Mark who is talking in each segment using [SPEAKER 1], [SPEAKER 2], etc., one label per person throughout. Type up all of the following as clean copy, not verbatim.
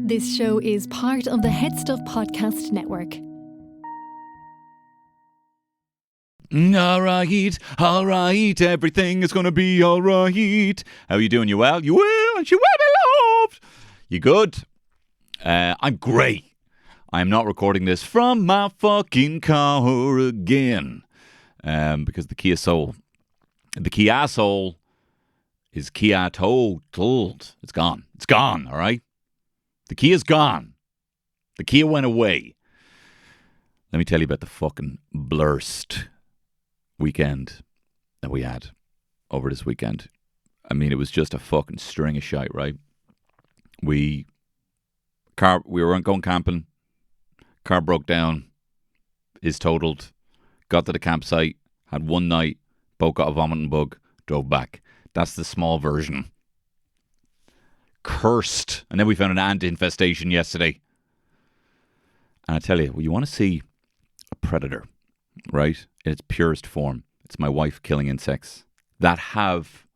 [SPEAKER 1] This show is part of the Head Stuff Podcast Network.
[SPEAKER 2] All right, everything is gonna be all right. How you doing? You well? You will, and you will be loved. You good? I'm great. I'm not recording this from my fucking car again, because the Kia Soul, is Kia totaled. It's gone. It's gone. All right. The Kia's gone. The Kia went away. Let me tell you about the fucking blurst weekend that we had over this weekend. I mean, it was just a fucking string of shite, right? We were going camping. Car broke down. Is totaled. Got to the campsite. Had one night. Both got a vomiting bug. Drove back. That's the small version. Cursed. And then we found an ant infestation yesterday. And I tell you, well, you want to see a predator, right? In its purest form. It's my wife killing insects that have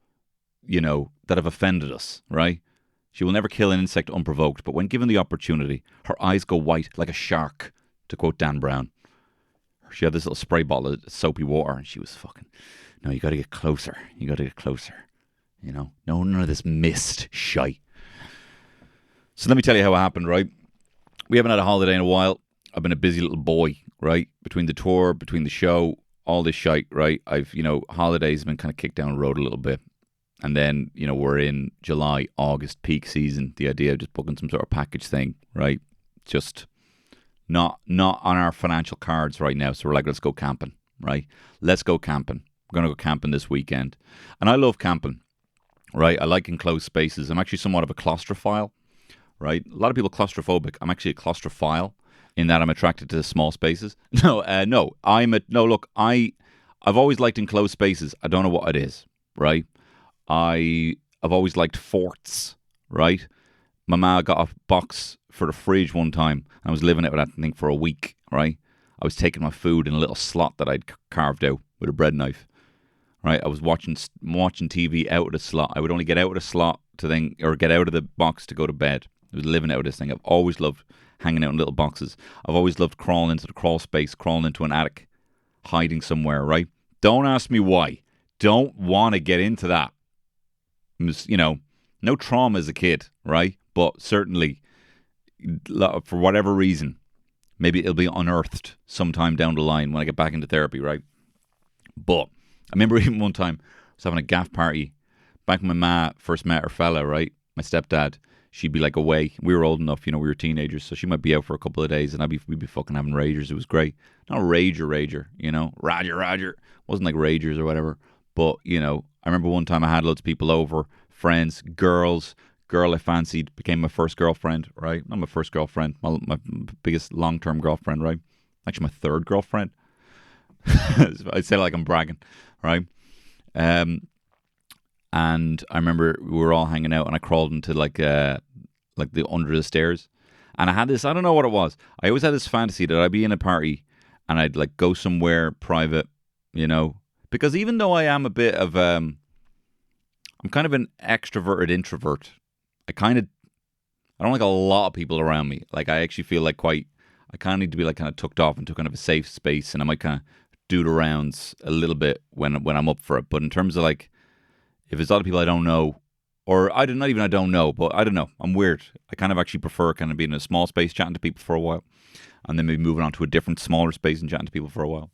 [SPEAKER 2] offended us, right? She will never kill an insect unprovoked, but when given the opportunity, her eyes go white like a shark, to quote Dan Brown. She had this little spray bottle of soapy water, and she was fucking, no, you got to get closer. You got to get closer. You know, none of this mist shite. So let me tell you how it happened, right? We haven't had a holiday in a while. I've been a busy little boy, right? Between the tour, between the show, all this shite, right? Holidays have been kind of kicked down the road a little bit. And then, we're in July, August, peak season. The idea of just booking some sort of package thing, right? Just not on our financial cards right now. So we're like, let's go camping, right? Let's go camping. We're going to go camping this weekend. And I love camping, right? I like enclosed spaces. I'm actually somewhat of a claustrophile, right? A lot of people are claustrophobic. I'm actually a claustrophile in that I'm attracted to small spaces. I've always liked enclosed spaces. I don't know what it is, right? I've always liked forts, right? My ma got a box for the fridge one time. I was living out with that thing for a week, right? I was taking my food in a little slot that I'd carved out with a bread knife, right? I was watching TV out of the slot. I would only get out of the slot get out of the box to go to bed. I was living out of this thing. I've always loved hanging out in little boxes. I've always loved crawling into the crawl space, crawling into an attic, hiding somewhere, right? Don't ask me why. Don't want to get into that. No trauma as a kid, right? But certainly, for whatever reason, maybe it'll be unearthed sometime down the line when I get back into therapy, right? But I remember even one time I was having a gaff party back when my ma first met her fella, right? My stepdad. She'd be like away. We were old enough, we were teenagers, so she might be out for a couple of days, and we'd be fucking having ragers. It was great. Not rager, Roger. Wasn't like ragers or whatever. But I remember one time I had loads of people over, friends, girls. Girl I fancied became my first girlfriend, right? Not my first girlfriend, my biggest long-term girlfriend, right? Actually, my third girlfriend. I say it like I'm bragging, right? And I remember we were all hanging out, and I crawled into like the under the stairs, and I had this, I don't know what it was. I always had this fantasy that I'd be in a party and I'd like go somewhere private, because even though I am a bit of I'm kind of an extroverted introvert. I don't like a lot of people around me. Like I actually feel like I kind of need to be like kind of tucked off into kind of a safe space, and I might kind of do the rounds a little bit when I'm up for it. But in terms of like, if it's a lot of people I don't know, or I don't know, but I don't know. I'm weird. I kind of actually prefer kind of being in a small space, chatting to people for a while, and then maybe moving on to a different, smaller space and chatting to people for a while.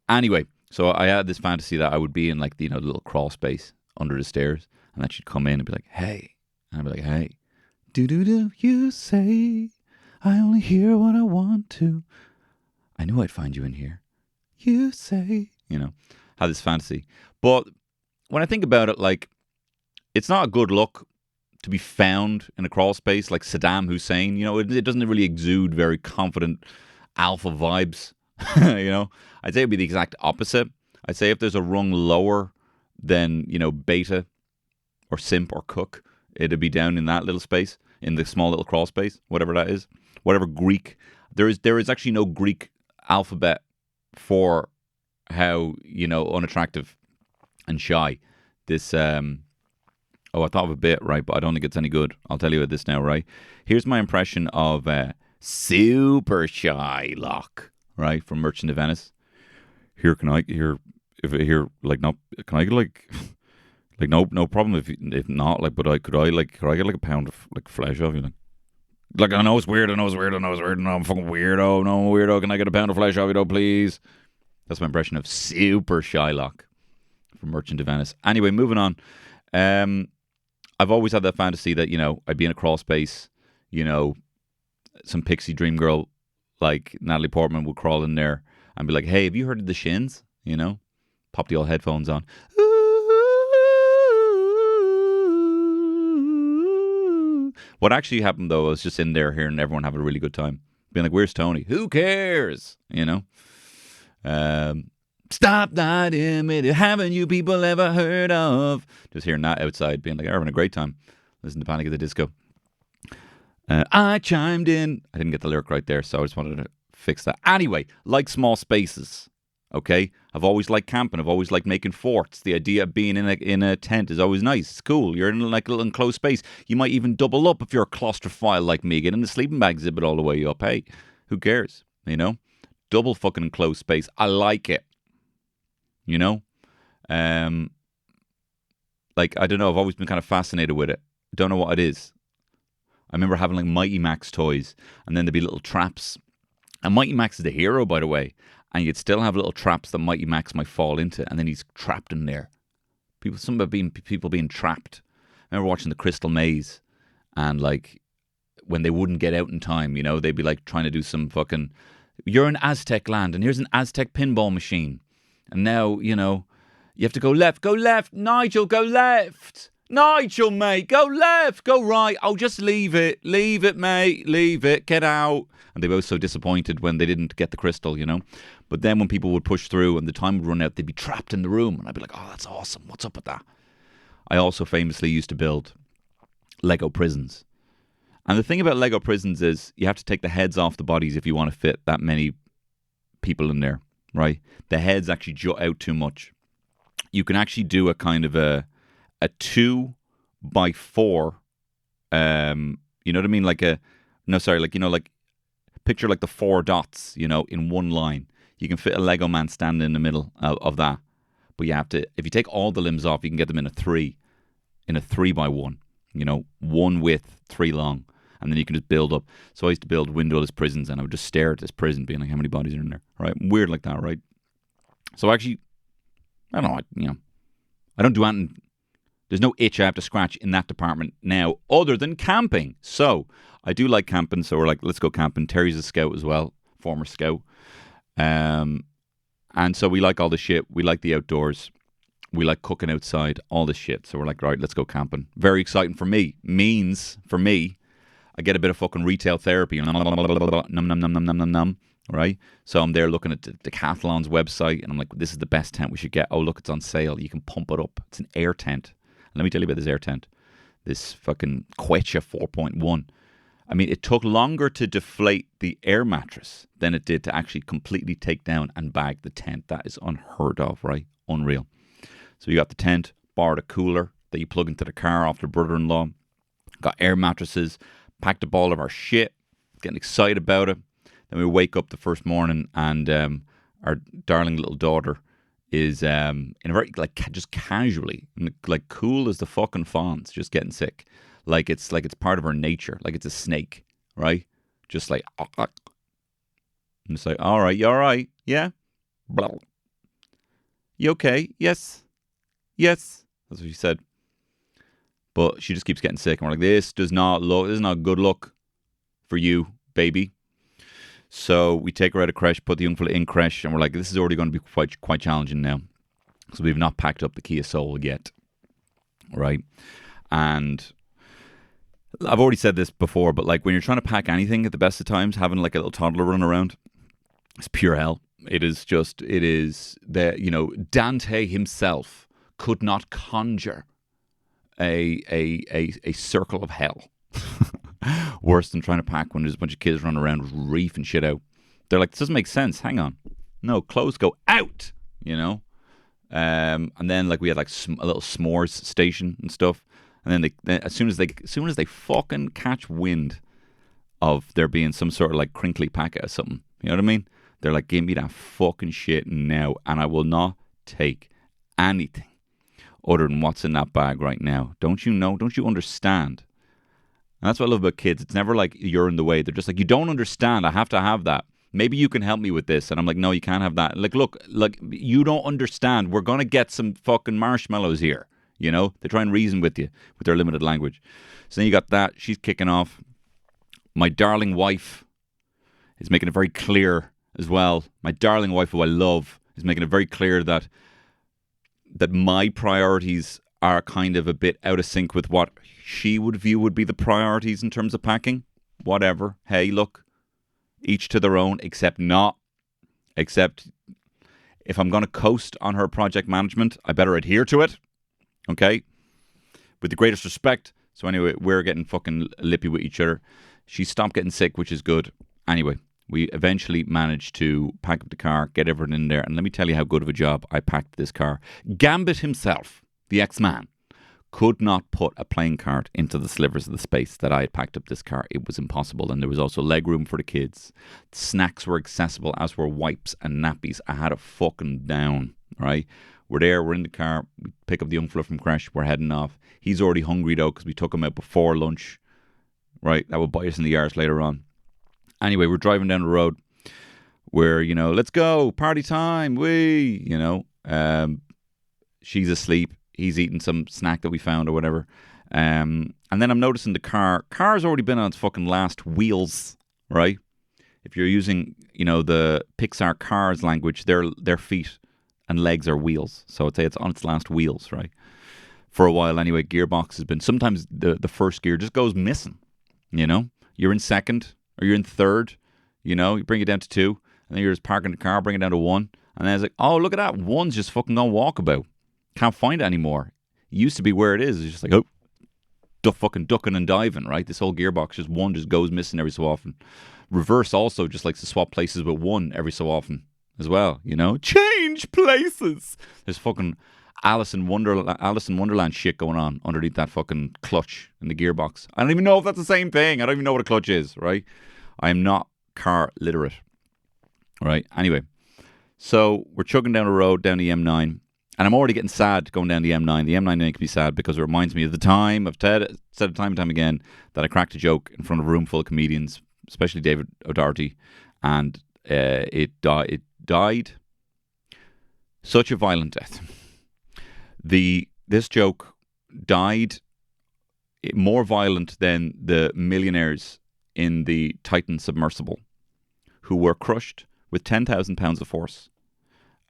[SPEAKER 2] Anyway, so I had this fantasy that I would be in like the little crawl space under the stairs, and that she'd come in and be like, "Hey," and I'd be like, "Hey, do you say I only hear what I want to? I knew I'd find you in here. You say," had this fantasy. But when I think about it, like, it's not a good look to be found in a crawl space like Saddam Hussein. It doesn't really exude very confident alpha vibes. I'd say it'd be the exact opposite. I'd say if there's a rung lower than, beta or simp or cook, it'd be down in that little space, in the small little crawl space, whatever that is, whatever Greek. There is actually no Greek alphabet for how, unattractive and shy this Oh, I thought of a bit, right? But I don't think it's any good. I'll tell you about this now, right? Here's my impression of Super Shylock, right? From Merchant of Venice. Here, can I, here, if here, like, no, can I, like, like, no problem if not, like, but could I get like a pound of like flesh off you, like, I know it's weird, no, I'm fucking weirdo, no, weirdo, can I get a pound of flesh off you, though, please? That's my impression of Super Shylock from Merchant of Venice. Anyway, moving on. I've always had that fantasy that, you know, I'd be in a crawl space, you know, some pixie dream girl like Natalie Portman would crawl in there and be like, hey, have you heard of the Shins? You know, pop the old headphones on. What actually happened, though, I was just in there hearing everyone have a really good time. Being like, where's Tony? Who cares? You know? Stop that image. Haven't you people ever heard of? Just hearing that outside, being like, having a great time. Listen to Panic at the Disco. I chimed in. I didn't get the lyric right there, so I just wanted to fix that. Anyway, like small spaces. Okay, I've always liked camping. I've always liked making forts. The idea of being in a tent is always nice. It's cool. You're in like a little enclosed space. You might even double up if you're a claustrophile like me. Get in the sleeping bag, zip it all the way up. Hey, who cares? You know, double fucking enclosed space. I like it. You know, like I don't know. I've always been kind of fascinated with it. Don't know what it is. I remember having like Mighty Max toys, and then there'd be little traps. And Mighty Max is the hero, by the way. And you'd still have little traps that Mighty Max might fall into, and then he's trapped in there. Something about people being trapped. I remember watching The Crystal Maze, and like when they wouldn't get out in time, you know, they'd be like trying to do some fucking. You're in Aztec land, and here's an Aztec pinball machine, and now you know you have to go left, Nigel, go left. Nigel, mate, go left, go right. Oh, just leave it, mate, leave it, get out. And they were so disappointed when they didn't get the crystal, you know. But then when people would push through and the time would run out, they'd be trapped in the room. And I'd be like, oh, that's awesome. What's up with that? I also famously used to build Lego prisons. And the thing about Lego prisons is you have to take the heads off the bodies if you want to fit that many people in there, right? The heads actually jut out too much. You can actually do a kind of a 2x4, you know what I mean? Picture like the 4 dots, you know, in one line. You can fit a Lego man standing in the middle of that. But you have to, if you take all the limbs off, you can get them in a 3x1, you know, 1 width, 3 long. And then you can just build up. So I used to build windowless prisons, and I would just stare at this prison being like, how many bodies are in there? Right? Weird like that, right? So actually, I don't know, I don't do anything. There's no itch I have to scratch in that department now other than camping. So I do like camping. So we're like, let's go camping. Terry's a scout as well, former scout. And so we like all the shit. We like the outdoors. We like cooking outside, all this shit. So we're like, right, let's go camping. Very exciting for me. Means, for me, I get a bit of fucking retail therapy. Num, num, num, right? So I'm there looking at Decathlon's website, and I'm like, this is the best tent we should get. Oh, look, it's on sale. You can pump it up. It's an air tent. And let me tell you about this air tent. This fucking Quechua 4.1. I mean, it took longer to deflate the air mattress than it did to actually completely take down and bag the tent. That is unheard of, right? Unreal. So you got the tent, borrowed a cooler that you plug into the car off the brother-in-law, got air mattresses, packed up all of our shit, getting excited about it. Then we wake up the first morning, and our darling little daughter is in a very, like, just casually, like, cool as the fucking fawns, just getting sick. Like it's part of her nature. Like it's a snake, right? Just like, and it's like, all right, you all right? Yeah? Blah. You okay? Yes. That's what she said. But she just keeps getting sick. And we're like, this is not good luck for you, baby. So we take her out of creche, put the young fella in creche, and we're like, this is already going to be quite challenging now. So we've not packed up the Kia Soul yet, right? And I've already said this before, but like when you're trying to pack anything at the best of times, having like a little toddler run around, it's pure hell. It is that, you know, Dante himself could not conjure a circle of hell worse than trying to pack when there's a bunch of kids running around reefing shit out. They're like, this doesn't make sense. Hang on. No, clothes go out, you know? And then like we had like a little s'mores station and stuff. And then as soon as they fucking catch wind of there being some sort of like crinkly packet or something, you know what I mean? They're like, give me that fucking shit now, and I will not take anything other than what's in that bag right now. Don't you know? Don't you understand? And that's what I love about kids. It's never like you're in the way. They're just like, you don't understand. I have to have that. Maybe you can help me with this. And I'm like, no, you can't have that. Like, look, you don't understand. We're going to get some fucking marshmallows here. You know, they try and reason with you with their limited language. So then you got that. She's kicking off. My darling wife is making it very clear as well. My darling wife, who I love, is making it very clear that my priorities are kind of a bit out of sync with what she would view would be the priorities in terms of packing. Whatever. Hey, look, each to their own, except if I'm going to coast on her project management, I better adhere to it. Okay? With the greatest respect. So anyway, we're getting fucking lippy with each other. She stopped getting sick, which is good. Anyway, we eventually managed to pack up the car, get everything in there. And let me tell you how good of a job I packed this car. Gambit himself, the ex-man, could not put a playing card into the slivers of the space that I had packed up this car. It was impossible. And there was also leg room for the kids. Snacks were accessible, as were wipes and nappies. I had it fucking down, right? We're there, we're in the car, we pick up the young fella from crash, we're heading off. He's already hungry though, because we took him out before lunch, right? That will bite us in the arse later on. Anyway, we're driving down the road. We're, let's go, party time, she's asleep. He's eating some snack that we found or whatever. And then I'm noticing the car's already been on its fucking last wheels, right? If you're using, the Pixar Cars language, their feet and legs are wheels. So I'd say it's on its last wheels, right? For a while anyway, gearbox has been, sometimes the first gear just goes missing, You're in second or you're in third, you bring it down to 2, and then you're just parking the car, bring it down to 1. And then it's like, oh, look at that, 1's just fucking gone walkabout. Can't find it anymore. It used to be where it is. It's just like, fucking ducking and diving, right? This whole gearbox, just 1 just goes missing every so often. Reverse also just likes to swap places with 1 every so often as well, Change places. There's fucking Alice in Wonderland shit going on underneath that fucking clutch in the gearbox. I don't even know if that's the same thing. I don't even know what a clutch is, right? I am not car literate, right? Anyway, so we're chugging down the road, down the M9, and I'm already getting sad going down the M9. The M9 makes me sad because it reminds me of the time, I've said it time and time again, that I cracked a joke in front of a room full of comedians, especially David O'Doherty, and it died such a violent death. This joke died more violent than the millionaires in the Titan submersible, who were crushed with 10,000 pounds of force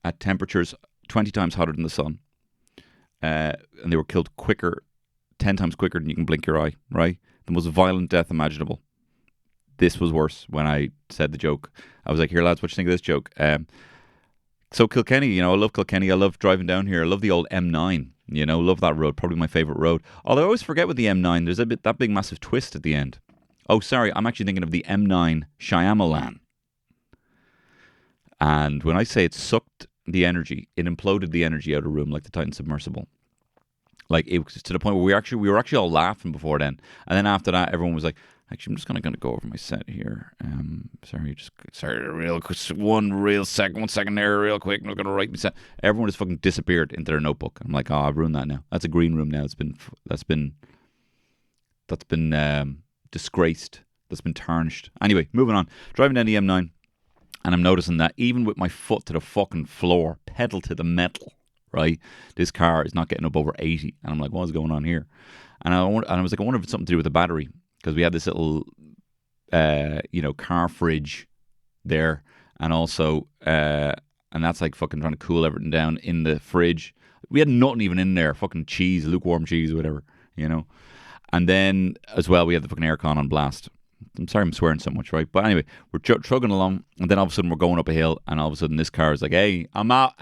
[SPEAKER 2] at temperatures 20 times hotter than the sun, and they were killed 10 times quicker than you can blink your eye, right? The most violent death imaginable. This was worse. When I said the joke, I was like, here lads, what do you think of this joke? So Kilkenny, I love Kilkenny. I love driving down here. I love the old M9, love that road. Probably my favourite road. Although I always forget with the M9, there's that big massive twist at the end. Oh, sorry, I'm actually thinking of the M9 Shyamalan. And when I say it sucked the energy, it imploded the energy out of a room like the Titan submersible. Like, it was to the point where we were actually all laughing before then. And then after that, everyone was like, actually, I'm just going to go over my set here. Real quick, one second there, real quick. I'm not going to write my set. Everyone just fucking disappeared into their notebook. I'm like, I've ruined that now. That's a green room now. That's been disgraced. That's been tarnished. Anyway, moving on. Driving down the M9, and I'm noticing that even with my foot to the fucking floor, pedal to the metal, right, this car is not getting up over 80. And I'm like, what is going on here? And I was like, I wonder if it's something to do with the battery. Because we had this little, car fridge there, and also, and that's like fucking trying to cool everything down in the fridge. We had nothing even in there, fucking cheese, lukewarm cheese, whatever, And then as well, we had the fucking aircon on blast. I'm sorry I'm swearing so much, right? But anyway, we're chugging along, and then all of a sudden we're going up a hill, and all of a sudden this car is like, hey, I'm out.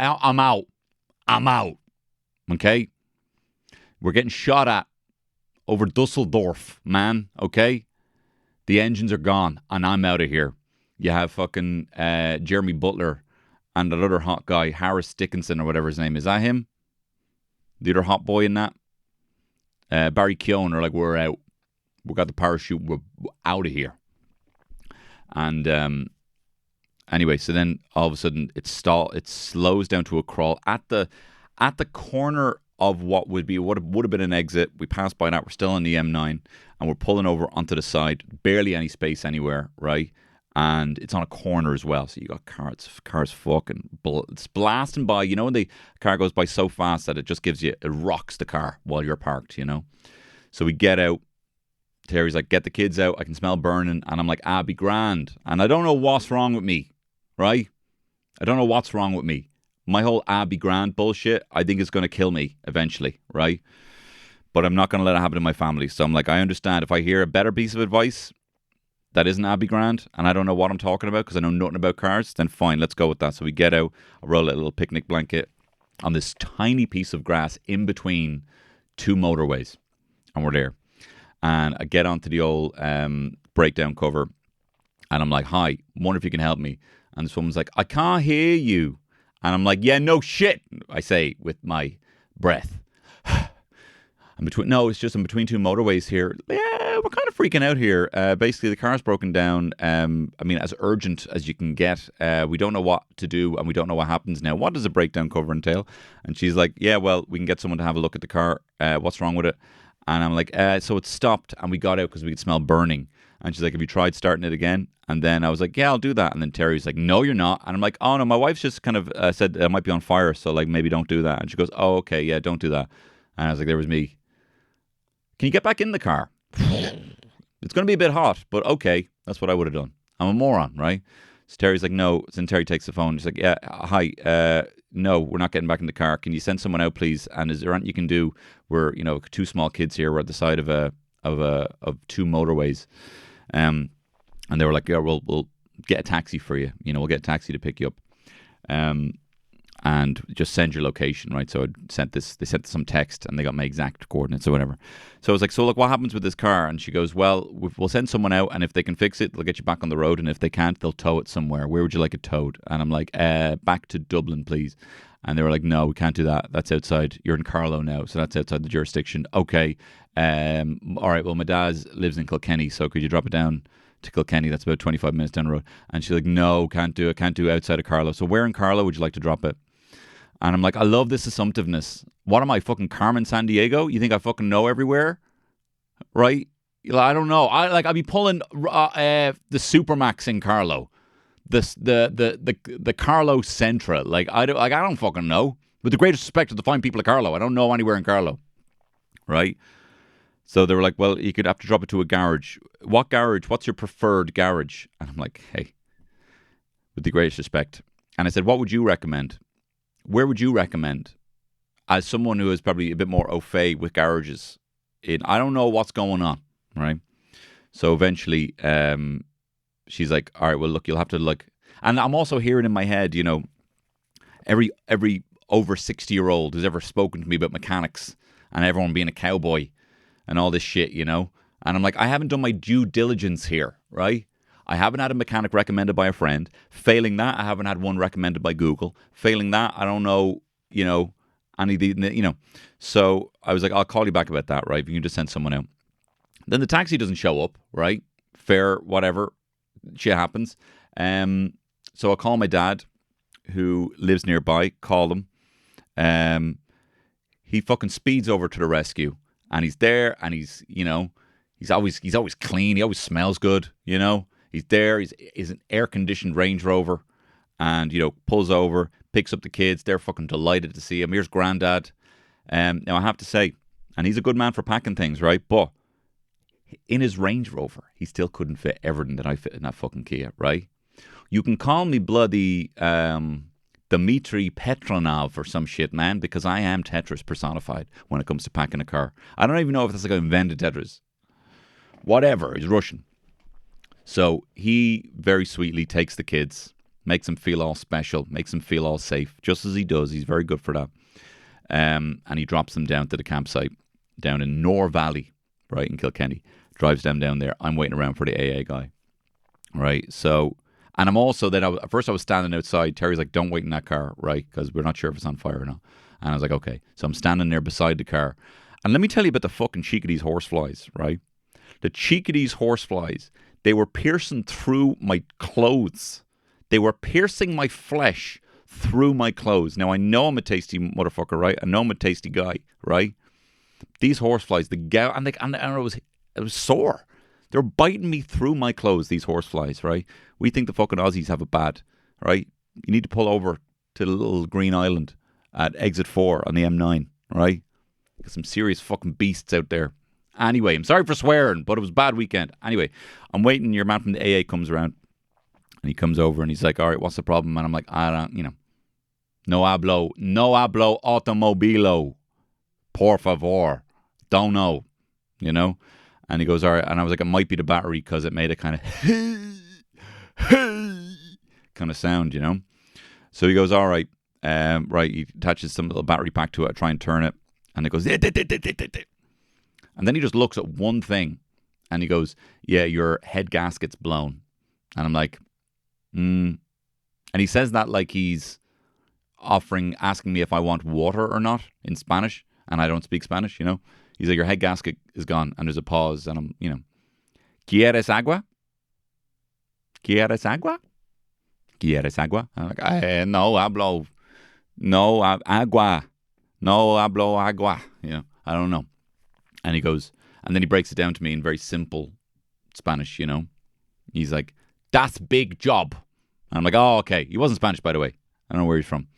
[SPEAKER 2] Okay? We're getting shot at over Dusseldorf, man, okay? The engines are gone, and I'm out of here. You have fucking Jeremy Butler and that other hot guy, Harris Dickinson or whatever his name is. Is that him? The other hot boy in that? Barry Keoghan are like, we're out. We got the parachute. We're out of here. And anyway, so then all of a sudden it slows down to a crawl at the corner of what would have been an exit. We passed by that. We're still on the M9 and we're pulling over onto the side. Barely any space anywhere, right? And it's on a corner as well. So you got cars fucking it's blasting by. You know when the car goes by so fast that it rocks the car while you're parked, you know? So we get out. Terry's like, get the kids out. I can smell burning. And I'm like, be grand. And I don't know what's wrong with me, right? I don't know what's wrong with me. My whole be grand bullshit, I think is going to kill me eventually, right? But I'm not going to let it happen in my family. So I'm like, I understand if I hear a better piece of advice that isn't be grand and I don't know what I'm talking about because I know nothing about cars, then fine, let's go with that. So we get out, I roll a little picnic blanket on this tiny piece of grass in between two motorways. And we're there. And I get onto the old breakdown cover and I'm like, hi, wonder if you can help me. And this woman's like, I can't hear you. And I'm like, yeah, no shit, I say with my breath. I'm between two motorways here. Yeah, we're kind of freaking out here. Basically, the car's broken down. I mean, as urgent as you can get. We don't know what to do and we don't know what happens now. What does a breakdown cover entail? And she's like, yeah, well, we can get someone to have a look at the car. What's wrong with it? And I'm like, so it stopped and we got out because we could smell burning. And she's like, have you tried starting it again? And then I was like, yeah, I'll do that. And then Terry's like, no, you're not. And I'm like, oh, no, my wife's just kind of said it might be on fire. So like, maybe don't do that. And she goes, oh, okay, yeah, don't do that. And I was like, there was me. Can you get back in the car? It's going to be a bit hot, but okay. That's what I would have done. I'm a moron, right? So Terry's like, no. So then Terry takes the phone. She's like, yeah, hi. No, we're not getting back in the car. Can you send someone out, please? And is there anything you can do? We're, two small kids here. We're at the side of two motorways. And they were like, yeah, we'll get a taxi for you. We'll get a taxi to pick you up. And just send your location, right? So they sent some text and they got my exact coordinates or whatever. So I was like, so look, what happens with this car? And she goes, well, we'll send someone out and if they can fix it, they'll get you back on the road. And if they can't, they'll tow it somewhere. Where would you like it towed? And I'm like, back to Dublin, please. And they were like, no, we can't do that. That's outside. You're in Carlow now. So that's outside the jurisdiction. Okay. All right. Well, my dad lives in Kilkenny. So could you drop it down to Kilkenny? That's about 25 minutes down the road. And she's like, no, can't do it. Can't do it outside of Carlow. So where in Carlow would you like to drop it? And I'm like, I love this assumptiveness. What am I, fucking Carmen Sandiego? You think I fucking know everywhere? Right? I don't know. I'd be pulling the Supermax in Carlow. The Carlow Centra. I don't fucking know. With the greatest respect to the fine people of Carlow, I don't know anywhere in Carlow. Right? So they were like, well, you could have to drop it to a garage. What garage? What's your preferred garage? And I'm like, hey, with the greatest respect. And I said, what would you recommend? Where would you recommend? As someone who is probably a bit more au fait with garages, I don't know what's going on, right? So eventually, she's like, all right, well, look, you'll have to and I'm also hearing in my head, every over 60-year-old who's ever spoken to me about mechanics and everyone being a cowboy and all this shit, And I'm like, I haven't done my due diligence here, right? I haven't had a mechanic recommended by a friend. Failing that, I haven't had one recommended by Google. Failing that, I don't know, any of the, So I was like, I'll call you back about that, right? You can just send someone out. Then the taxi doesn't show up, right? Fair, whatever. Shit happens. So I'll call my dad, who lives nearby, call him. He fucking speeds over to the rescue. And he's there, and he's always clean. He always smells good, He's there. He's an air-conditioned Range Rover and, pulls over, picks up the kids. They're fucking delighted to see him. Here's Grandad. Now, I have to say, and he's a good man for packing things, right? But in his Range Rover, he still couldn't fit everything that I fit in that fucking Kia, right? You can call me bloody Dmitry Petronov or some shit, man, because I am Tetris personified when it comes to packing a car. I don't even know if that's like I invented Tetris. Whatever. He's Russian. So he very sweetly takes the kids, makes them feel all special, makes them feel all safe, just as he does. He's very good for that. And he drops them down to the campsite down in Nor Valley, right, in Kilkenny. Drives them down there. I'm waiting around for the AA guy, right? So, and I'm also, at first I was standing outside. Terry's like, don't wait in that car, right, because we're not sure if it's on fire or not. And I was like, okay. So I'm standing there beside the car. And let me tell you about the fucking cheek of these horseflies, right? The cheek of these horseflies, they were piercing through my clothes. They were piercing my flesh through my clothes. Now, I know I'm a tasty motherfucker, right? I know I'm a tasty guy, right? These horseflies, and it was sore. They were biting me through my clothes, these horseflies, right? We think the fucking Aussies have it bad, right? You need to pull over to the little green island at exit 4 on the M9, right? There's some serious fucking beasts out there. Anyway, I'm sorry for swearing, but it was a bad weekend. Anyway, I'm waiting. Your man from the AA comes around, and he comes over, and he's like, all right, what's the problem? And I'm like, I don't, no hablo automobilo, por favor. Don't know, And he goes, all right. And I was like, it might be the battery because it made a kind of kind of sound, So he goes, all right. Right, he attaches some little battery pack to it. I try and turn it, and it goes, and then he just looks at one thing, and he goes, yeah, your head gasket's blown. And I'm like, And he says that like he's asking me if I want water or not in Spanish, and I don't speak Spanish, He's like, your head gasket is gone, and there's a pause, and I'm, ¿Quieres agua? ¿Quieres agua? ¿Quieres agua? I'm like, no hablo. No, agua. No hablo agua. I don't know. And he goes, and then he breaks it down to me in very simple Spanish, He's like, that's big job. And I'm like, oh, okay. He wasn't Spanish, by the way. I don't know where he's from.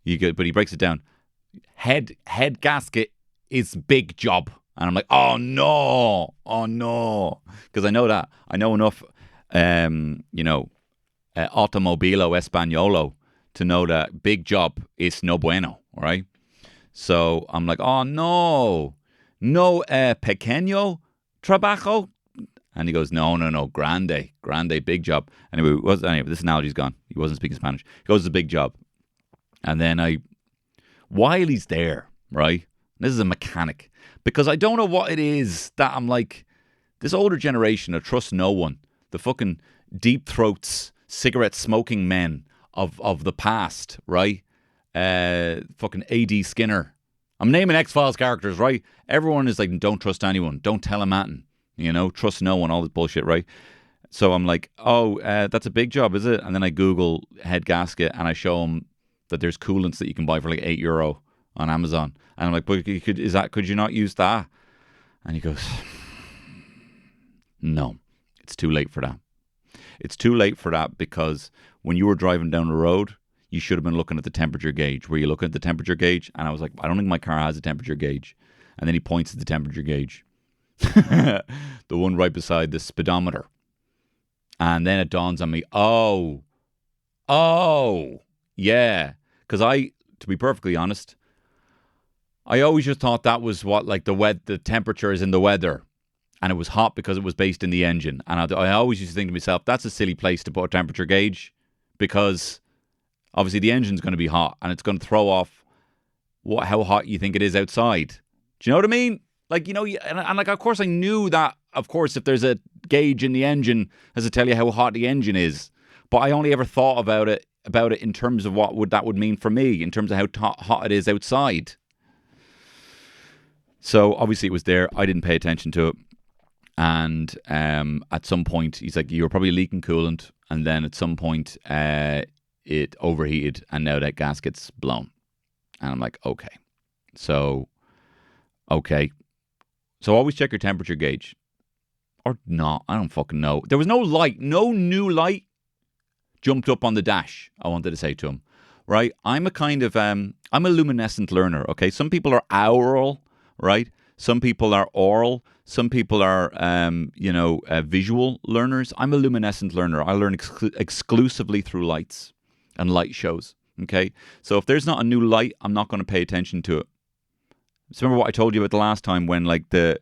[SPEAKER 2] But he breaks it down. Head gasket is big job. And I'm like, oh no. Because I know that. I know enough, automobilo españolo to know that big job is no bueno, right? So I'm like, oh no pequeño trabajo. And he goes, no, grande, big job. Anyway, this analogy's gone. He wasn't speaking Spanish. He goes, it's a big job. And then while he's there, right? This is a mechanic, because I don't know what it is that I'm like, this older generation, I trust no one. The fucking deep throats, cigarette smoking men of the past, right? Fucking A.D. Skinner. I'm naming X-Files characters, right? Everyone is like, don't trust anyone. Don't tell him anything. Trust no one, all this bullshit, right? So I'm like, oh, that's a big job, is it? And then I Google head gasket, and I show him that there's coolants that you can buy for like €8 on Amazon. And I'm like, but could you not use that? And he goes, no, it's too late for that. It's too late for that because when you were driving down the road, you should have been looking at the temperature gauge. Were you looking at the temperature gauge? And I was like, I don't think my car has a temperature gauge. And then he points at the temperature gauge. The one right beside the speedometer. And then it dawns on me, oh, yeah. Because to be perfectly honest, I always just thought that was what, like, the temperature is in the weather. And it was hot because it was based in the engine. And I always used to think to myself, that's a silly place to put a temperature gauge, because obviously the engine's going to be hot and it's going to throw off how hot you think it is outside. Do you know what I mean? Like, and like, of course I knew that, of course, if there's a gauge in the engine, has to tell you how hot the engine is. But I only ever thought about it in terms of what that would mean for me, in terms of how hot it is outside. So obviously it was there. I didn't pay attention to it. And at some point, he's like, you were probably leaking coolant. And then at some point, it overheated, and now that gasket's blown. And I'm like, okay. So always check your temperature gauge. Or not. I don't fucking know. There was no light. No new light jumped up on the dash, I wanted to say to him. Right? I'm a luminescent learner, okay? Some people are aural, right? Some people are oral. Some people are, visual learners. I'm a luminescent learner. I learn exclusively through lights and light shows, okay? So if there's not a new light, I'm not going to pay attention to it. So remember what I told you about the last time when, like, there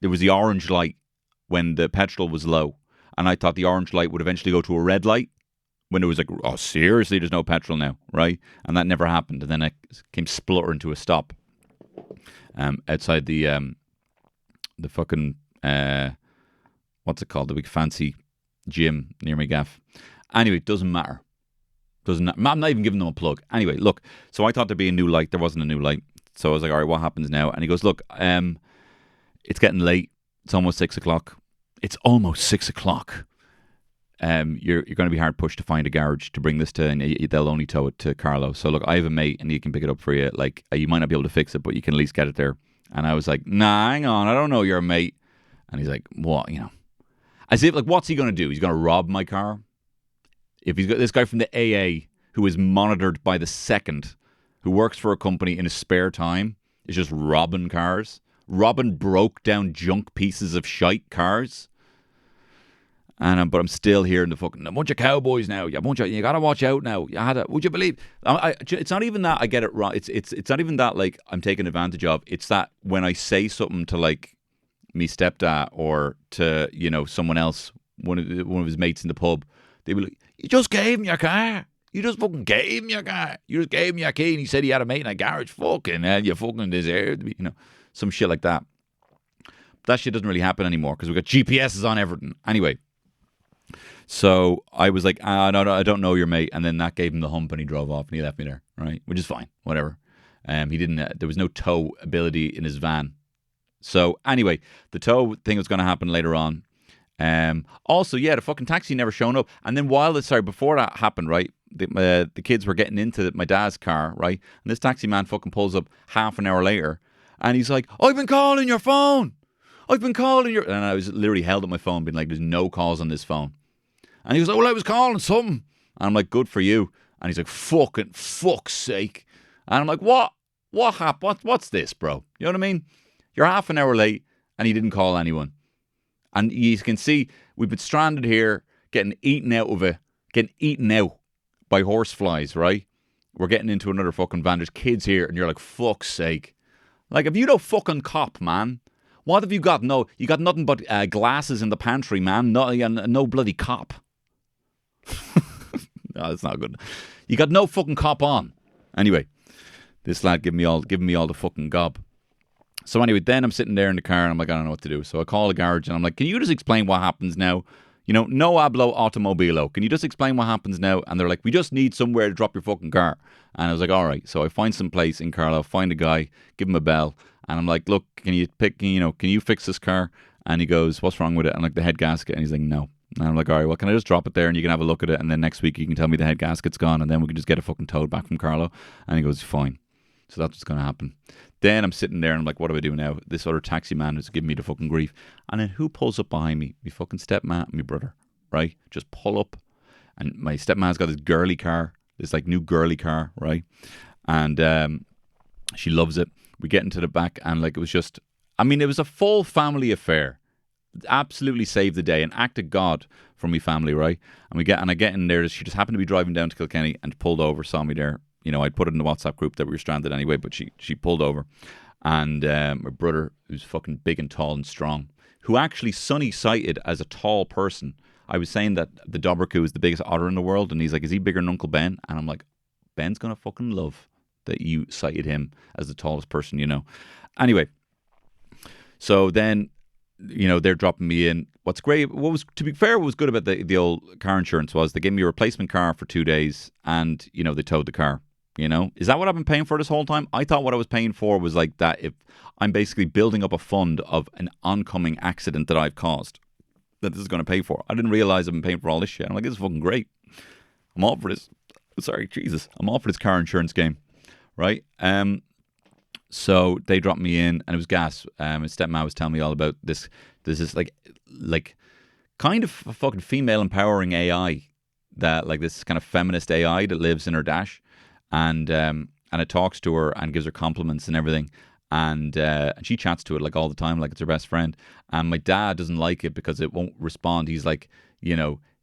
[SPEAKER 2] was the orange light when the petrol was low, and I thought the orange light would eventually go to a red light when it was like, oh, seriously, there's no petrol now, right? And that never happened, and then I came spluttering to a stop outside the fucking, what's it called? The big fancy gym near my gaff. Anyway, it doesn't matter. I'm not even giving them a plug. Anyway, look, so I thought there'd be a new light. There wasn't a new light. So I was like, all right, what happens now? And he goes, look, it's getting late. It's almost 6 o'clock. It's almost 6 o'clock. You're going to be hard pushed to find a garage to bring this to, and they'll only tow it to Carlo. So look, I have a mate and he can pick it up for you. Like, you might not be able to fix it, but you can at least get it there. And I was like, nah, hang on, I don't know your mate. And he's like, what, as if, like, what's he going to do? He's going to rob my car? If he's got this guy from the AA who is monitored by the second, who works for a company in his spare time, is just robbing cars, robbing broke down junk pieces of shite cars. And but I'm still hearing the fucking, a bunch of cowboys now. You gotta watch out now. Would you believe? It's not even that I get it wrong. It's not even that like I'm taken advantage of. It's that when I say something to like me stepdad or to someone else, one of his mates in the pub, they be like, "You just gave him your car. You just fucking gave him your car. You just gave him your key, and he said he had a mate in a garage. Fucking hell, you fucking deserve to be, some shit like that." But that shit doesn't really happen anymore because we've got GPSs on everything. Anyway. So I was like, no, I don't know your mate. And then that gave him the hump and he drove off and he left me there, right? Which is fine, whatever. He didn't, there was no tow ability in his van. So anyway, the tow thing was going to happen later on. Also, yeah, the fucking taxi never shown up. And then before that happened, right, the kids were getting into my dad's car, right? And this taxi man fucking pulls up half an hour later and he's like, I've been calling your phone. I've been calling your... And I was literally held at my phone being like, there's no calls on this phone. And he was like, well, I was calling something. And I'm like, good for you. And he's like, fuck's sake. And I'm like, what? What happened? What's this, bro? You know what I mean? You're half an hour late and he didn't call anyone. And you can see we've been stranded here, getting eaten out by horseflies, right? We're getting into another fucking van. There's kids here and you're like, fuck's sake. Like, have you no fucking cop, man? What have you got? No, you got nothing but glasses in the pantry, man. No bloody cop. No, that's not good. You got no fucking cop on. Anyway, this lad giving me all the fucking gob. So anyway, then I'm sitting there in the car and I'm like, I don't know what to do. So I call the garage and I'm like, can you just explain what happens now? No hablo automobilo. Can you just explain what happens now? And they're like, we just need somewhere to drop your fucking car. And I was like, all right. So I find some place in Carlo, find a guy, give him a bell. And I'm like, look, can you fix this car? And he goes, what's wrong with it? And like, the head gasket. And he's like, no. And I'm like, all right, well, can I just drop it there and you can have a look at it? And then next week you can tell me the head gasket's gone and then we can just get a fucking towed back from Carlo. And he goes, fine. So that's what's going to happen. Then I'm sitting there and I'm like, what do I do now? This other taxi man is giving me the fucking grief. And then who pulls up behind me? My fucking stepmom and my brother, right? Just pull up. And my stepmom's got this girly car, this like new girly car, right? And she loves it. We get into the back and like it was a full family affair. Absolutely saved the day, an act of God for me family, right? And I get in there. She just happened to be driving down to Kilkenny and pulled over, saw me there. I'd put it in the WhatsApp group that we were stranded anyway, but she pulled over. And my brother, who's fucking big and tall and strong, who actually Sonny cited as a tall person. I was saying that the Dobbercoo is the biggest otter in the world, and he's like, is he bigger than Uncle Ben? And I'm like, Ben's gonna fucking love that you cited him as the tallest person, Anyway, so then, they're dropping me in. What's great, to be fair, what was good about the old car insurance was they gave me a replacement car for 2 days and, they towed the car, Is that what I've been paying for this whole time? I thought what I was paying for was like that if I'm basically building up a fund of an oncoming accident that I've caused, that this is going to pay for. I didn't realize I've been paying for all this shit. I'm like, this is fucking great. I'm all for this. Sorry, Jesus. I'm all for this car insurance game. Right? So they dropped me in and it was gas. His stepmom was telling me all about this. There's this like kind of a fucking female empowering AI that like this kind of feminist AI that lives in her dash and it talks to her and gives her compliments and everything. And she chats to it like all the time, like it's her best friend. And my dad doesn't like it because it won't respond. He's like,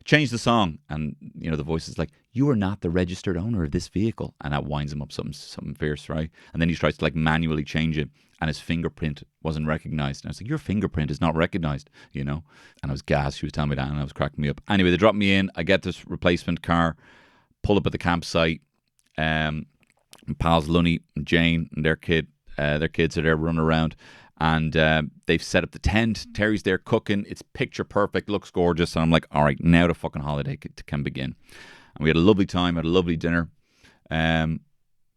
[SPEAKER 2] change the song. And, the voice is like, you are not the registered owner of this vehicle. And that winds him up something fierce, right? And then he tries to like manually change it and his fingerprint wasn't recognized. And I was like, your fingerprint is not recognized, And I was gassed. She was telling me that and I was cracking me up. Anyway, they dropped me in. I get this replacement car, pull up at the campsite. Pals Lunny and Jane and their kids are there running around. And they've set up the tent. Terry's there cooking. It's picture perfect. Looks gorgeous. And I'm like, all right, now the fucking holiday can begin. And we had a lovely time. Had a lovely dinner. It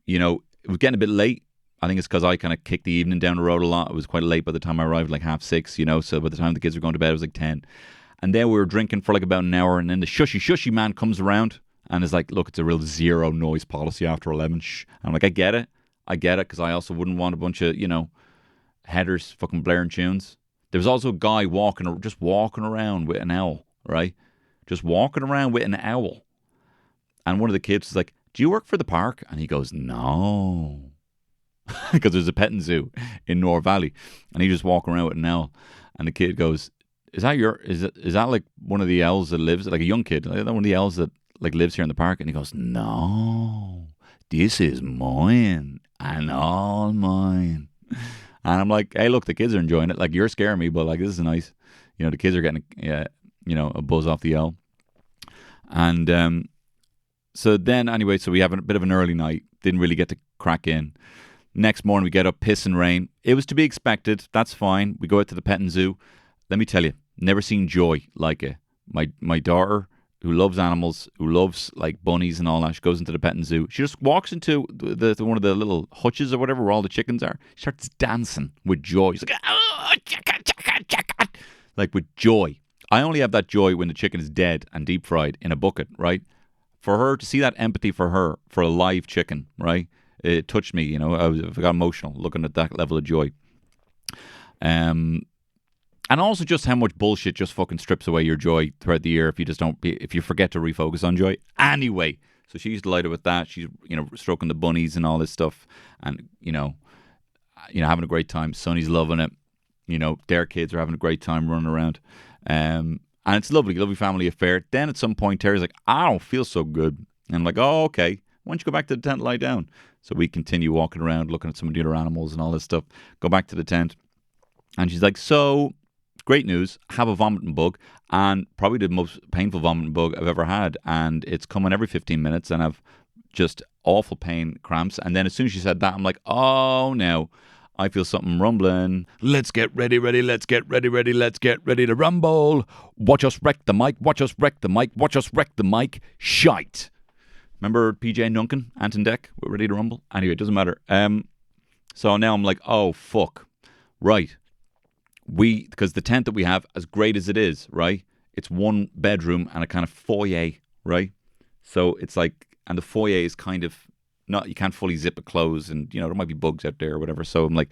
[SPEAKER 2] was getting a bit late. I think it's because I kind of kicked the evening down the road a lot. It was quite late by the time I arrived, like 6:30, so by the time the kids were going to bed, it was like 10. And then we were drinking for like about an hour, and then the shushy man comes around and is like, look, it's a real zero noise policy after 11. Shh. And I'm like, I get it, because I also wouldn't want a bunch of, headers fucking blaring tunes. There was also a guy just walking around with an owl, right? Just walking around with an owl. And one of the kids was like, do you work for the park? And he goes, no. Because there's a petting zoo in Nor Valley. And he just walking around with an owl. And the kid goes, is that like one of the owls that lives, like a young kid, like one of the owls that like lives here in the park? And he goes, no, this is mine and all mine. And I'm like, hey, look, the kids are enjoying it. Like, you're scaring me, but like, this is nice. The kids are getting, a buzz off the owl. And so then, anyway, so we have a bit of an early night. Didn't really get to crack in. Next morning, we get up, piss and rain. It was to be expected. That's fine. We go out to the petting zoo. Let me tell you, never seen joy like it. My daughter, who loves animals, who loves like bunnies and all that, she goes into the petting zoo. She just walks into the one of the little hutches or whatever where all the chickens are. She starts dancing with joy. She's like, oh, chicken. Like with joy. I only have that joy when the chicken is dead and deep fried in a bucket, right? For her to see that empathy for her, for a live chicken, right? It touched me, I got emotional looking at that level of joy. And also just how much bullshit just fucking strips away your joy throughout the year if you forget to refocus on joy. Anyway, so she's delighted with that. She's, stroking the bunnies and all this stuff and, having a great time. Sonny's loving it. Their kids are having a great time running around. And it's lovely family affair. Then at some point, Terry's like, I don't feel so good. And I'm like, oh, okay. Why don't you go back to the tent and lie down? So we continue walking around, looking at some of the other animals and all this stuff. Go back to the tent. And she's like, so, great news. Have a vomiting bug. And probably the most painful vomiting bug I've ever had. And it's coming every 15 minutes. And I've just awful pain, cramps. And then as soon as she said that, I'm like, oh, no. I feel something rumbling. Let's get ready, let's get ready, let's get ready to rumble. Watch us wreck the mic, watch us wreck the mic, watch us wreck the mic. Shite. Remember PJ Duncan, Anton Deck? We're ready to rumble. Anyway, it doesn't matter. So now I'm like, oh, fuck. Right. Because the tent that we have, as great as it is, right? It's one bedroom and a kind of foyer, right? So it's like, and the foyer is kind of, not, you can't fully zip it closed and, there might be bugs out there or whatever. So I'm like,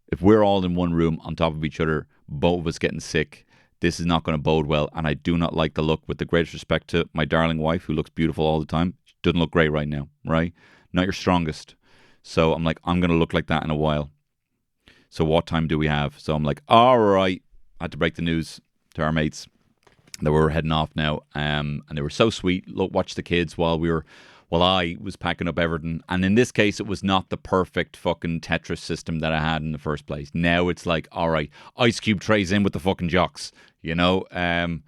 [SPEAKER 2] if we're all in one room on top of each other, both of us getting sick, this is not going to bode well. And I do not like the look, with the greatest respect to my darling wife, who looks beautiful all the time. She doesn't look great right now, right? Not your strongest. So I'm like, I'm going to look like that in a while. So what time do we have? So I'm like, all right. I had to break the news to our mates that we were heading off now. And they were so sweet. Look, watch the kids while I was packing up everything. And in this case, it was not the perfect fucking Tetris system that I had in the first place. Now it's like, all right, ice cube trays in with the fucking jocks, the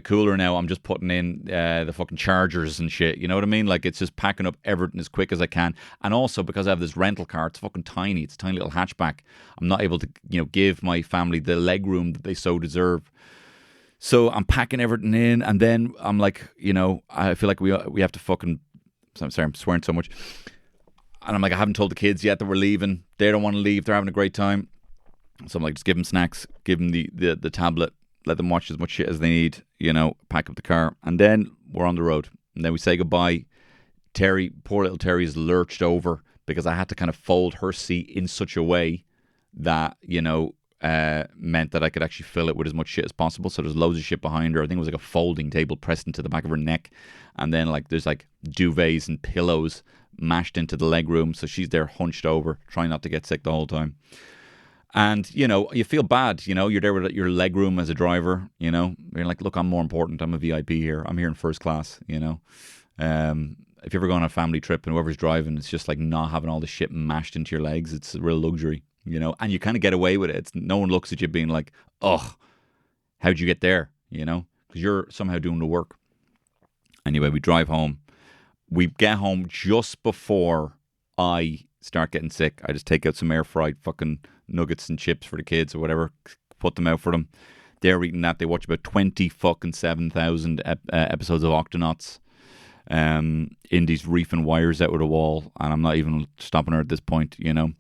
[SPEAKER 2] cooler now, I'm just putting in the fucking chargers and shit. You know what I mean? Like, it's just packing up everything as quick as I can. And also, because I have this rental car, it's fucking tiny. It's a tiny little hatchback. I'm not able to, give my family the leg room that they so deserve. So I'm packing everything in, and then I'm like, I feel like we have to fucking. I'm sorry, I'm swearing so much. And I'm like, I haven't told the kids yet that we're leaving. They don't want to leave. They're having a great time. So I'm like, just give them snacks, give them the tablet, let them watch as much shit as they need. Pack up the car, and then we're on the road. And then we say goodbye. Terry, poor little Terry, is lurched over because I had to kind of fold her seat in such a way that meant that I could actually fill it with as much shit as possible. So there's loads of shit behind her. I think it was like a folding table pressed into the back of her neck. And then there's duvets and pillows mashed into the leg room. So she's there hunched over, trying not to get sick the whole time. And, you feel bad, you're there with your leg room as a driver, you're like, look, I'm more important. I'm a VIP here. I'm here in first class, If you ever go on a family trip and whoever's driving, it's just like not having all the shit mashed into your legs. It's a real luxury. And you kind of get away with it. No one looks at you being like, oh, how'd you get there? Because you're somehow doing the work. Anyway, we drive home. We get home just before I start getting sick. I just take out some air fried fucking nuggets and chips for the kids or whatever, put them out for them. They're eating that. They watch about 27,000 episodes of Octonauts. Indy's reefing wires out of the wall, and I'm not even stopping her at this point, you know.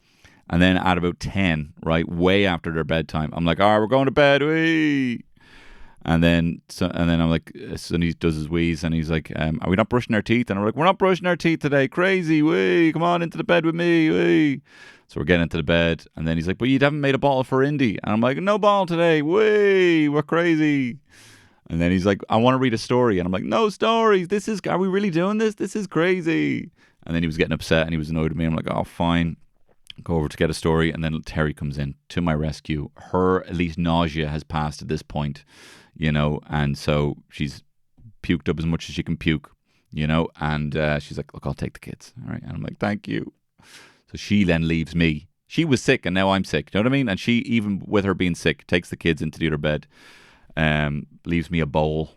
[SPEAKER 2] And then at about 10, right, way after their bedtime, I'm like, all right, we're going to bed, wee. And then I'm like, so he does his wheeze, and he's like, are we not brushing our teeth? And I'm like, we're not brushing our teeth today, crazy, wee, come on into the bed with me, wee. So we're getting into the bed, and then he's like, but you haven't made a bottle for Indy. And I'm like, no bottle today, wee, we're crazy. And then he's like, I want to read a story. And I'm like, no stories, are we really doing this? This is crazy. And then he was getting upset, and he was annoyed at me. I'm like, oh, fine. Go over to get a story, and then Terry comes in to my rescue. Her, at least, nausea has passed at this point, you know, and so she's puked up as much as she can puke, you know, and she's like, look, I'll take the kids, all right? And I'm like, thank you. So she then leaves me. She was sick, and now I'm sick, you know what I mean? And she, even with her being sick, takes the kids into the other bed, leaves me a bowl.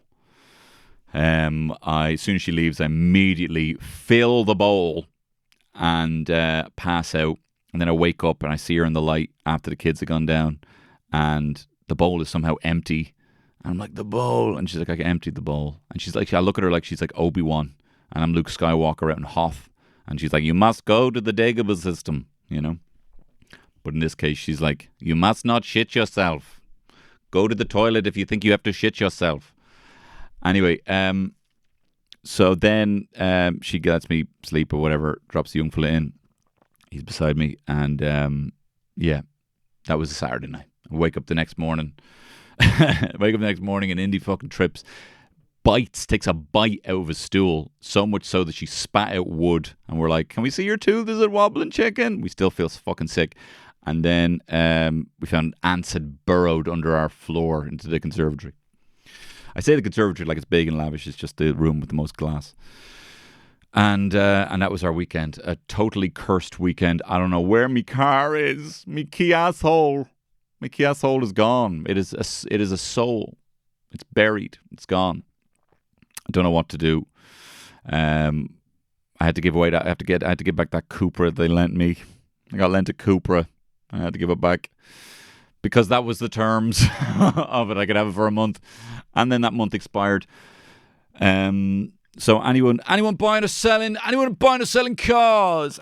[SPEAKER 2] As soon as she leaves, I immediately fill the bowl and pass out. And then I wake up and I see her in the light after the kids have gone down, and the bowl is somehow empty. And I'm like, the bowl. And she's like, I emptied the bowl. And she's like, I look at her like she's like Obi-Wan, and I'm Luke Skywalker out in Hoth. And she's like, you must go to the Dagobah system, you know. But in this case, she's like, you must not shit yourself. Go to the toilet if you think you have to shit yourself. Anyway, so then she lets me sleep or whatever, drops the young fella in. He's beside me, and yeah, that was a Saturday night. I wake up the next morning, and Indy fucking trips, takes a bite out of a stool, so much so that she spat out wood, and we're like, can we see your tooth? Is it wobbling, chicken? We still feel fucking sick. And then we found ants had burrowed under our floor into the conservatory. I say the conservatory like it's big and lavish. It's just the room with the most glass. And that was our weekend. A totally cursed weekend. I don't know where my car is. My key asshole. My key asshole is gone. It is a soul. It's buried. It's gone. I don't know what to do. I had to give away that. I had to give back that Cupra they lent me. I got lent a Cupra. I had to give it back because that was the terms of it. I could have it for a month, and then that month expired. So anyone buying or selling cars,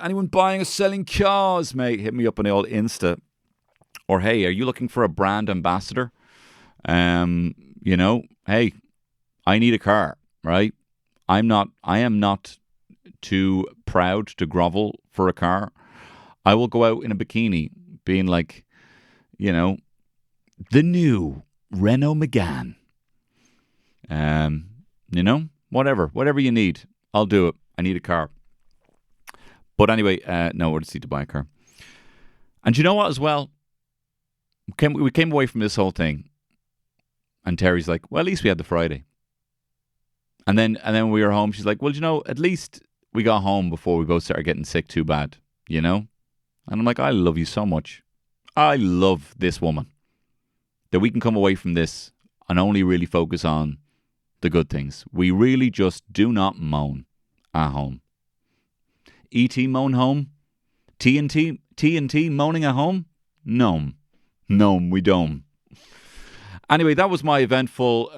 [SPEAKER 2] mate, hit me up on the old Insta. Or hey, are you looking for a brand ambassador? You know, hey, I need a car, right? I am not too proud to grovel for a car. I will go out in a bikini being like, you know, the new Renault Megane. You know, whatever you need, I'll do it. I need a car. But anyway, no, we're just need to buy a car. And you know what as well? We came away from this whole thing, and Terry's like, well, at least we had the Friday. And then when we were home, she's like, well, you know, at least we got home before we both started getting sick too bad, you know? And I'm like, I love you so much. I love this woman. That we can come away from this and only really focus on the good things. We really just do not moan at home. E.T. moan home? TNT moaning at home? No, we don't. Anyway, that was my eventful,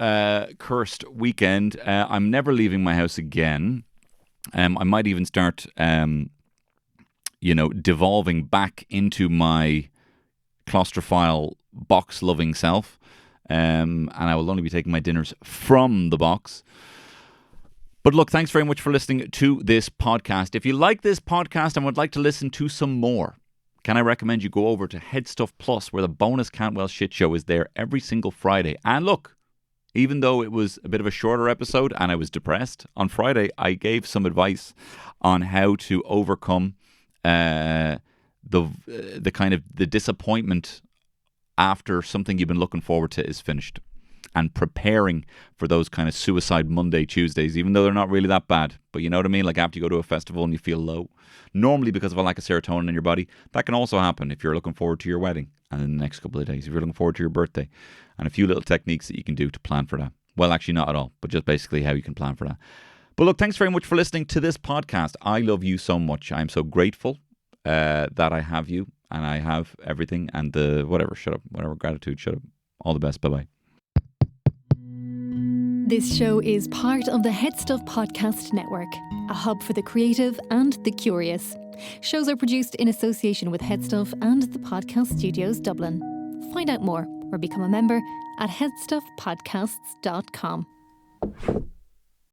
[SPEAKER 2] cursed weekend. I'm never leaving my house again. I might even start, devolving back into my claustrophile box-loving self. And I will only be taking my dinners from the box. But look, thanks very much for listening to this podcast. If you like this podcast and would like to listen to some more, can I recommend you go over to Headstuff Plus, where the bonus Cantwell Shit Show is there every single Friday. And look, even though it was a bit of a shorter episode and I was depressed, on Friday I gave some advice on how to overcome the kind of the disappointment after something you've been looking forward to is finished, and preparing for those kind of suicide Monday, Tuesdays, even though they're not really that bad. But you know what I mean? Like after you go to a festival and you feel low, normally because of a lack of serotonin in your body. That can also happen if you're looking forward to your wedding and in the next couple of days, if you're looking forward to your birthday, and a few little techniques that you can do to plan for that. Well, actually not at all, but just basically how you can plan for that. But look, thanks very much for listening to this podcast. I love you so much. I'm so grateful that I have you and I have everything and the whatever, shut up, whatever, gratitude, shut up. All the best. Bye-bye.
[SPEAKER 1] This show is part of the Head Stuff Podcast Network, a hub for the creative and the curious. Shows are produced in association with Head Stuff and the Podcast Studios Dublin. Find out more or become a member at headstuffpodcasts.com.